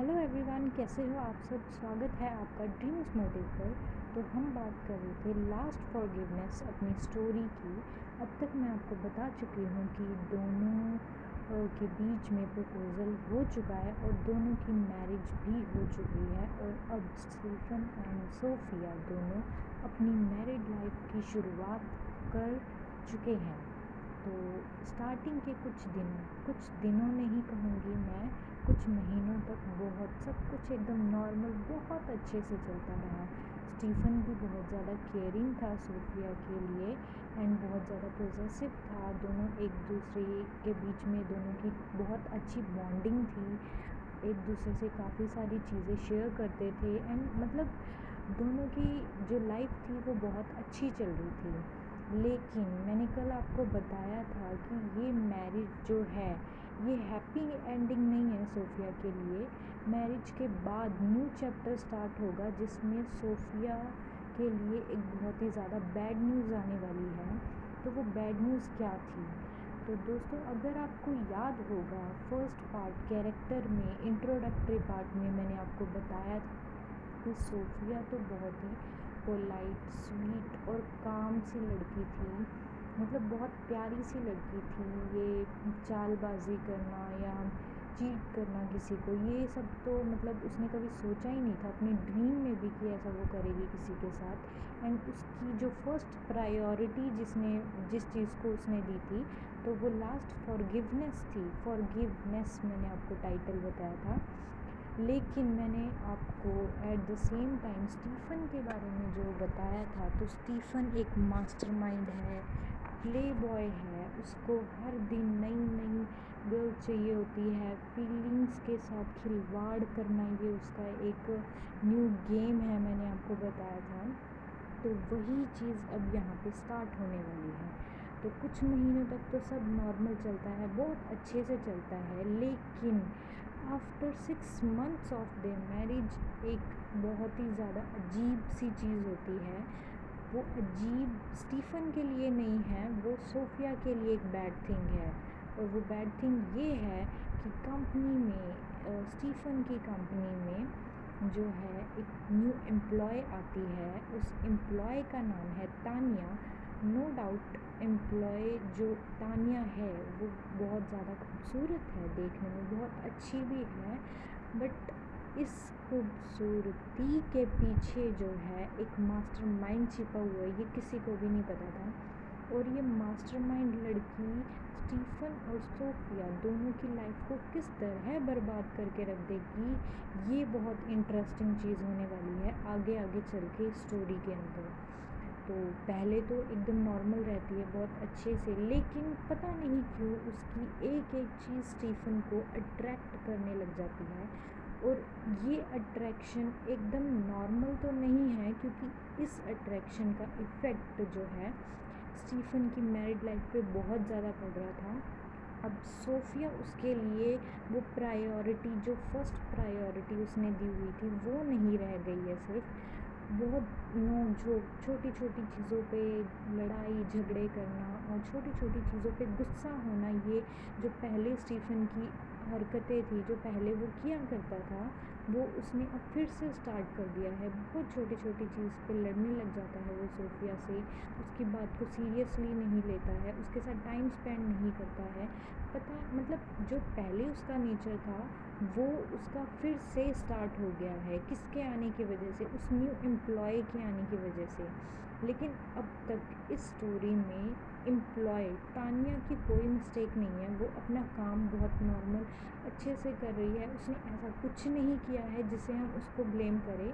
Hello everyone, कैसे हो आप सब। स्वागत है आपका ड्रीम्स मोटिव पर। तो हम बात कर रहे थे लास्ट फॉरगिवनेस अपनी स्टोरी की। अब तक मैं आपको बता चुकी हूँ कि दोनों के बीच में प्रपोज़ल हो चुका है और दोनों की मैरिज भी हो चुकी है और अब स्टीफन एंड सोफिया दोनों अपनी मैरिड लाइफ की शुरुआत कर चुके हैं। तो स्टार्टिंग के कुछ दिनों नहीं कहूँगी मैं, कुछ महीनों तक बहुत सब कुछ एकदम नॉर्मल बहुत अच्छे से चलता रहा। स्टीफन भी बहुत ज़्यादा केयरिंग था सोफिया के लिए एंड बहुत ज़्यादा पॉजेसिव था। दोनों एक दूसरे के बीच में दोनों की बहुत अच्छी बॉन्डिंग थी, एक दूसरे से काफ़ी सारी चीज़ें शेयर करते थे एंड मतलब दोनों की जो लाइफ थी वो बहुत अच्छी चल रही थी। लेकिन मैंने कल आपको बताया था कि ये मैरिज जो है ये हैप्पी एंडिंग नहीं है सोफिया के लिए। मैरिज के बाद न्यू चैप्टर स्टार्ट होगा जिसमें सोफिया के लिए एक बहुत ही ज़्यादा बैड न्यूज़ आने वाली है। तो वो बैड न्यूज़ क्या थी? तो दोस्तों, अगर आपको याद होगा फर्स्ट पार्ट कैरेक्टर में इंट्रोडक्टरी पार्ट में मैंने आपको बताया था कि सोफिया तो बहुत ही पोलाइट, स्वीट और काम सी लड़की थी। मतलब बहुत प्यारी सी लड़की थी। ये चालबाजी करना या चीट करना किसी को, ये सब तो मतलब उसने कभी सोचा ही नहीं था अपने ड्रीम में भी कि ऐसा वो करेगी किसी के साथ। एंड उसकी जो फर्स्ट प्रायोरिटी जिस चीज़ को उसने दी थी तो वो लास्ट फॉरगिवनेस थी। फॉरगिवनेस मैंने आपको टाइटल बताया था। लेकिन मैंने आपको at the same time Stephen के बारे में जो बताया था, तो स्टीफन एक मास्टरमाइंड है, प्ले बॉय है। उसको हर दिन नई नई गर्ल चाहिए होती है, फीलिंग्स के साथ खिलवाड़ करना ये उसका एक न्यू गेम है, मैंने आपको बताया था। तो वही चीज़ अब यहाँ पे स्टार्ट होने वाली है। तो कुछ महीनों तक तो सब नॉर्मल चलता है, बहुत अच्छे से चलता है। लेकिन after 6 months of their marriage एक बहुत ही ज़्यादा अजीब सी चीज़ होती है। वो अजीब स्टीफन के लिए नहीं है, वो सोफिया के लिए एक बैड थिंग है। और वो बैड थिंग ये है कि कंपनी में स्टीफन की कंपनी में जो है एक न्यू एम्प्लॉय आती है। उस एम्प्लॉय का नाम है तानिया। नो डाउट एम्प्लॉय जो तानिया है वो बहुत ज़्यादा खूबसूरत है, देखने में बहुत अच्छी भी है। बट इस खूबसूरती के पीछे जो है एक मास्टरमाइंड छिपा हुआ है, ये किसी को भी नहीं पता था। और ये मास्टरमाइंड लड़की स्टीफन और सोफिया दोनों की लाइफ को किस तरह बर्बाद करके रख देगी, ये बहुत इंटरेस्टिंग चीज़ होने वाली है आगे आगे चल के स्टोरी के अंदर। तो पहले तो एकदम नॉर्मल रहती है बहुत अच्छे से, लेकिन पता नहीं क्यों उसकी एक एक चीज़ स्टीफन को अट्रैक्ट करने लग जाती है। और ये अट्रैक्शन एकदम नॉर्मल तो नहीं है, क्योंकि इस अट्रैक्शन का इफ़ेक्ट जो है स्टीफन की मैरिड लाइफ पे बहुत ज़्यादा पड़ रहा था। अब सोफिया उसके लिए वो प्रायोरिटी जो फर्स्ट प्रायोरिटी उसने दी हुई थी वो नहीं रह गई है। सिर्फ बहुत नोक झोंक, छोटी छोटी चीज़ों पे लड़ाई झगड़े करना और छोटी छोटी चीज़ों पे गुस्सा होना, ये जो पहले स्टीफन की हरकतें थी, जो पहले वो किया करता था, वो उसने अब फिर से स्टार्ट कर दिया है। बहुत छोटी छोटी चीज़ पे लड़ने लग जाता है वो सोफिया से, उसकी बात को सीरियसली नहीं लेता है, उसके साथ टाइम स्पेंड नहीं करता है। पता मतलब जो पहले उसका नेचर था वो उसका फिर से स्टार्ट हो गया है। किसके आने की वजह से? उस न्यू एम्प्लॉय के आने की वजह से। लेकिन अब तक इस स्टोरी में एम्प्लॉय तानिया की कोई मिस्टेक नहीं है, वो अपना काम बहुत नॉर्मल अच्छे से कर रही है। उसने ऐसा कुछ नहीं किया है जिसे हम उसको ब्लेम करें।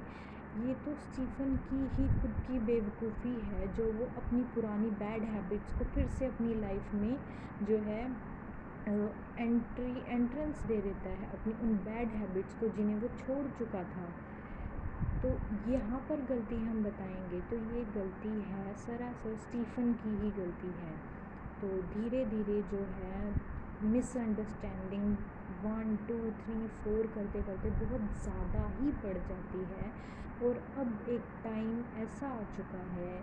ये तो स्टीफन की ही खुद की बेवकूफ़ी है जो वो अपनी पुरानी बैड हैबिट्स को फिर से अपनी लाइफ में जो है एंट्रेंस दे देता है, अपनी उन बैड हैबिट्स को जिन्हें वो छोड़ चुका था। तो यहाँ पर गलती हम बताएंगे तो ये गलती है सरासर स्टीफन की ही गलती है। तो धीरे धीरे जो है मिसअंडरस्टैंडिंग 1 2 3 4 करते करते बहुत ज़्यादा ही बढ़ जाती है। और अब एक टाइम ऐसा आ चुका है,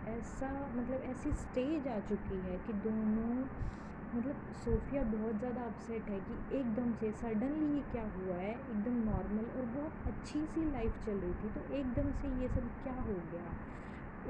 ऐसा मतलब ऐसी स्टेज आ चुकी है कि दोनों मतलब सोफ़िया बहुत ज़्यादा अपसेट है कि एकदम से सडनली ये क्या हुआ है, एकदम नॉर्मल और बहुत अच्छी सी लाइफ चल रही थी, तो एकदम से ये सब क्या हो गया।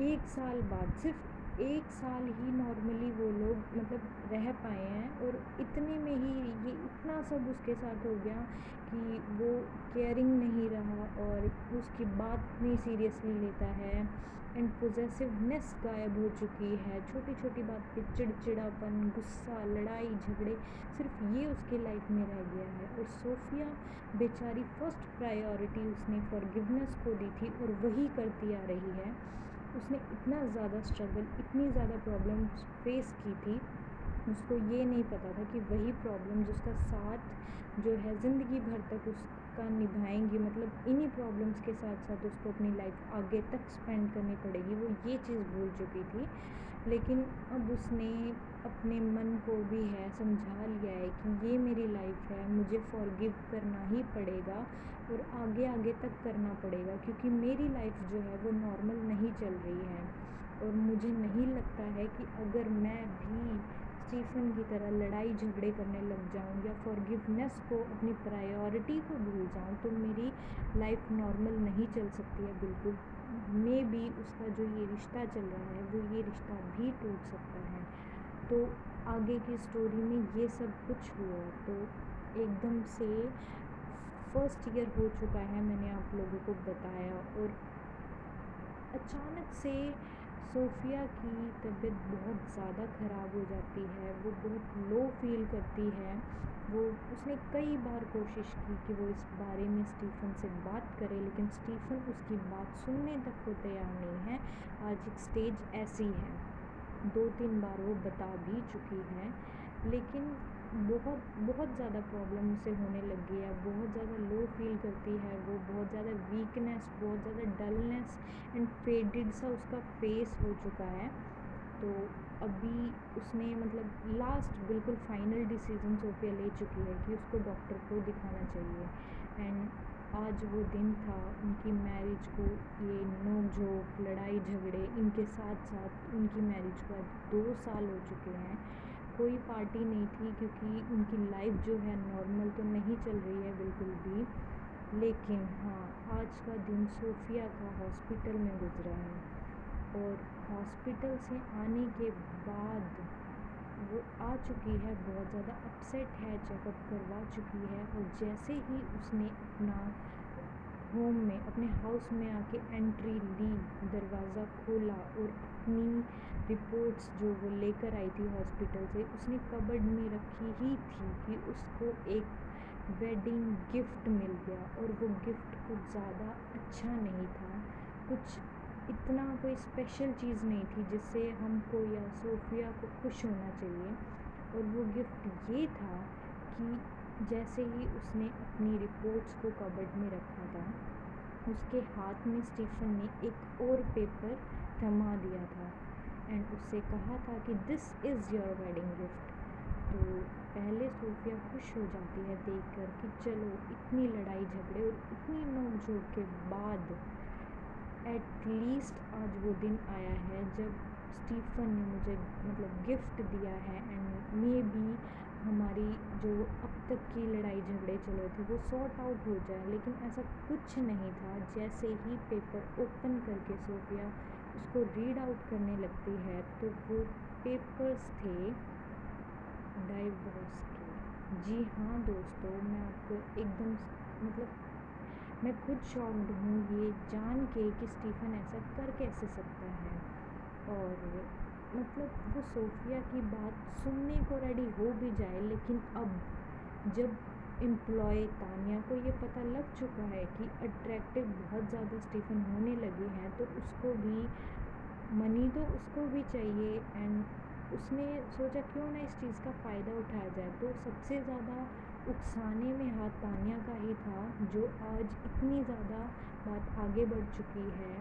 1 साल बाद, सिर्फ 1 साल ही नॉर्मली वो लोग मतलब रह पाए हैं, और इतने में ही ये इतना सब उसके साथ हो गया कि वो केयरिंग नहीं रहा और उसकी बात नहीं सीरियसली लेता है, एंड पोजेसिवनेस गायब हो चुकी है। छोटी छोटी बात पे चिड़चिड़ापन, गुस्सा, लड़ाई झगड़े, सिर्फ ये उसकी लाइफ में रह गया है। और सोफ़िया बेचारी फर्स्ट प्रायोरिटी उसने फॉरगिवनेस को दी थी और वही करती आ रही है। उसने इतना ज़्यादा स्ट्रगल, इतनी ज़्यादा प्रॉब्लम्स फेस की थी, उसको ये नहीं पता था कि वही प्रॉब्लम जिसका साथ जो है ज़िंदगी भर तक उसका निभाएंगी, मतलब इन्हीं प्रॉब्लम्स के साथ साथ उसको अपनी लाइफ आगे तक स्पेंड करनी पड़ेगी, वो ये चीज़ भूल चुकी थी। लेकिन अब उसने अपने मन को भी है समझा लिया है कि ये मेरी लाइफ है, मुझे फॉरगिव करना ही पड़ेगा और आगे आगे तक करना पड़ेगा, क्योंकि मेरी लाइफ जो है वो नॉर्मल नहीं चल रही है। और मुझे नहीं लगता है कि अगर मैं भी स्टीफ़न की तरह लड़ाई झगड़े करने लग जाऊँ या फॉरगिवनेस को अपनी प्रायोरिटी को भूल जाऊँ, तो मेरी लाइफ नॉर्मल नहीं चल सकती है बिल्कुल। मे बी उसका जो ये रिश्ता चल रहा है वो ये रिश्ता भी टूट सकता है। तो आगे की स्टोरी में ये सब कुछ हुआ, तो एकदम से फर्स्ट ईयर हो चुका है, मैंने आप लोगों को बताया, और अचानक से सोफ़िया की तबीयत बहुत ज़्यादा ख़राब हो जाती है, वो बहुत लो फील करती है। वो उसने कई बार कोशिश की कि वो इस बारे में स्टीफ़न से बात करे, लेकिन स्टीफ़न उसकी बात सुनने तक को तैयार नहीं है। आज एक स्टेज ऐसी है, 2-3 बार वो बता भी चुकी है, लेकिन बहुत बहुत ज़्यादा प्रॉब्लम उसे होने लग गई है, बहुत ज़्यादा लो फील करती है वो, बहुत ज़्यादा वीकनेस, बहुत ज़्यादा डलनेस एंड फेडेड सा उसका फेस हो चुका है। तो अभी उसने मतलब लास्ट बिल्कुल फाइनल डिसीजन सोफ़िया ले चुकी है कि उसको डॉक्टर को दिखाना चाहिए। एंड आज वो दिन था उनकी मैरिज को, ये नोक झोंक, लड़ाई झगड़े, इनके साथ साथ उनकी मैरिज को आज 2 साल हो चुके हैं। कोई पार्टी नहीं थी, क्योंकि उनकी लाइफ जो है नॉर्मल तो नहीं चल रही है बिल्कुल भी। लेकिन हाँ, आज का दिन सोफ़िया का हॉस्पिटल में गुजरा है, और हॉस्पिटल से आने के बाद वो आ चुकी है, बहुत ज़्यादा अपसेट है, चेकअप करवा चुकी है, और जैसे ही उसने अपना होम में, अपने हाउस में आके एंट्री ली, दरवाज़ा खोला और अपनी रिपोर्ट्स जो वो लेकर आई थी हॉस्पिटल से, उसने कबर्ड में रखी ही थी कि उसको एक वेडिंग गिफ्ट मिल गया, और वो गिफ्ट कुछ ज़्यादा अच्छा नहीं था, कुछ इतना कोई स्पेशल चीज़ नहीं थी जिससे हमको या सोफ़िया को खुश होना चाहिए। और वो गिफ्ट ये था कि जैसे ही उसने अपनी रिपोर्ट्स को कबर्ड में रखा था, उसके हाथ में स्टीफ़न ने एक और पेपर थमा दिया था, एंड उससे कहा था कि this is your wedding gift. तो पहले सोफ़िया खुश हो जाती है देखकर कि चलो, इतनी लड़ाई झगड़े और इतनी नोक झोंक के बाद एट लीस्ट आज वो दिन आया है जब स्टीफ़न ने मुझे मतलब गिफ्ट दिया है, एंड मे बी हमारी जो अब तक की लड़ाई झगड़े चल रहे थे वो सॉर्ट आउट हो जाए। लेकिन ऐसा कुछ नहीं था। जैसे ही पेपर ओपन करके सोफ़िया उसको रीड आउट करने लगती है, तो वो पेपर्स थे डाइवोर्स के। जी हाँ दोस्तों, मैं आपको एकदम मतलब मैं खुद शॉक्ड हूँ ये जान के कि स्टीफ़न ऐसा कर कैसे सकता है। और मतलब वो सोफ़िया की बात सुनने को रेडी हो भी जाए, लेकिन अब जब एम्प्लॉय तानिया को ये पता लग चुका है कि अट्रैक्टिव बहुत ज़्यादा स्टीफ़न होने लगे हैं, तो उसको भी मनी तो उसको भी चाहिए, एंड उसने सोचा क्यों ना इस चीज़ का फ़ायदा उठाया जाए। तो सबसे ज़्यादा उकसाने में हाथ तानिया का ही था, जो आज इतनी ज़्यादा बात आगे बढ़ चुकी है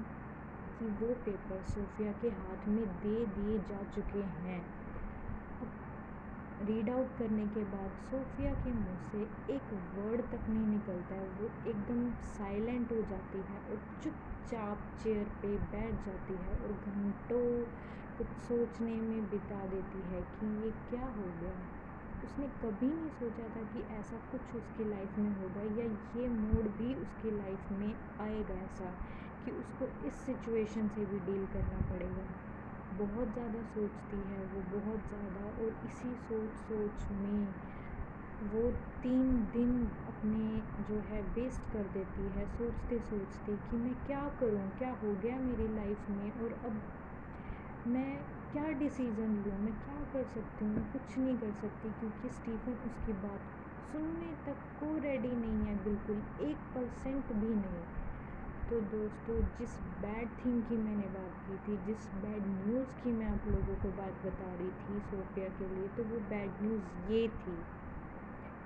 कि वो पेपर सोफ़िया के हाथ में दे दिए जा चुके हैं। रीड आउट करने के बाद सोफ़िया के मुंह से एक वर्ड तक नहीं निकलता है, वो एकदम साइलेंट हो जाती है और चुपचाप चेयर पे बैठ जाती है, और घंटों कुछ सोचने में बिता देती है कि ये क्या हो गया। उसने कभी नहीं सोचा था कि ऐसा कुछ उसकी लाइफ में होगा या ये मोड़ भी उसकी लाइफ में आएगा, ऐसा कि उसको इस सिचुएशन से भी डील करना पड़ेगा। बहुत ज़्यादा सोचती है वो, बहुत ज़्यादा, और इसी सोच में वो 3 दिन अपने जो है वेस्ट कर देती है सोचते सोचते कि मैं क्या करूं, क्या हो गया मेरी लाइफ में, और अब मैं क्या डिसीज़न लूँ, मैं क्या कर सकती हूँ। मैं कुछ नहीं कर सकती क्योंकि स्टीफ़न उसकी बात सुनने तक को रेडी नहीं है, बिल्कुल 1% भी नहीं। तो दोस्तों, जिस बैड थिंग की मैंने बात की थी, जिस बैड न्यूज़ की मैं आप लोगों को बात बता रही थी सोफिया के लिए, तो वो बैड न्यूज़ ये थी।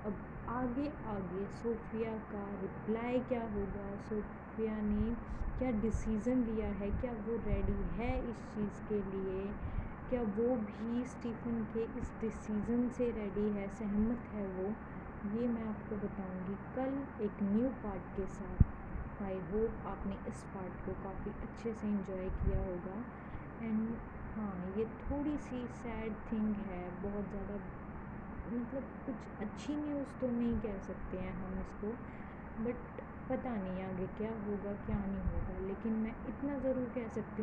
अब आगे आगे सोफिया का रिप्लाई क्या होगा, सोफिया ने क्या डिसीज़न लिया है, क्या वो रेडी है इस चीज़ के लिए, क्या वो भी स्टीफ़न के इस डिसीज़न से रेडी है, सहमत है वो, ये मैं आपको बताऊंगी कल एक न्यू पार्ट के साथ। आई होप आपने इस पार्ट को काफ़ी अच्छे से एंजॉय किया होगा। एंड हाँ, ये थोड़ी सी सैड थिंग है, बहुत ज़्यादा, मतलब कुछ अच्छी न्यूज़ तो नहीं कह सकते हैं हम इसको, बट पता नहीं आगे क्या होगा क्या नहीं होगा, लेकिन मैं इतना ज़रूर कह सकती हूँ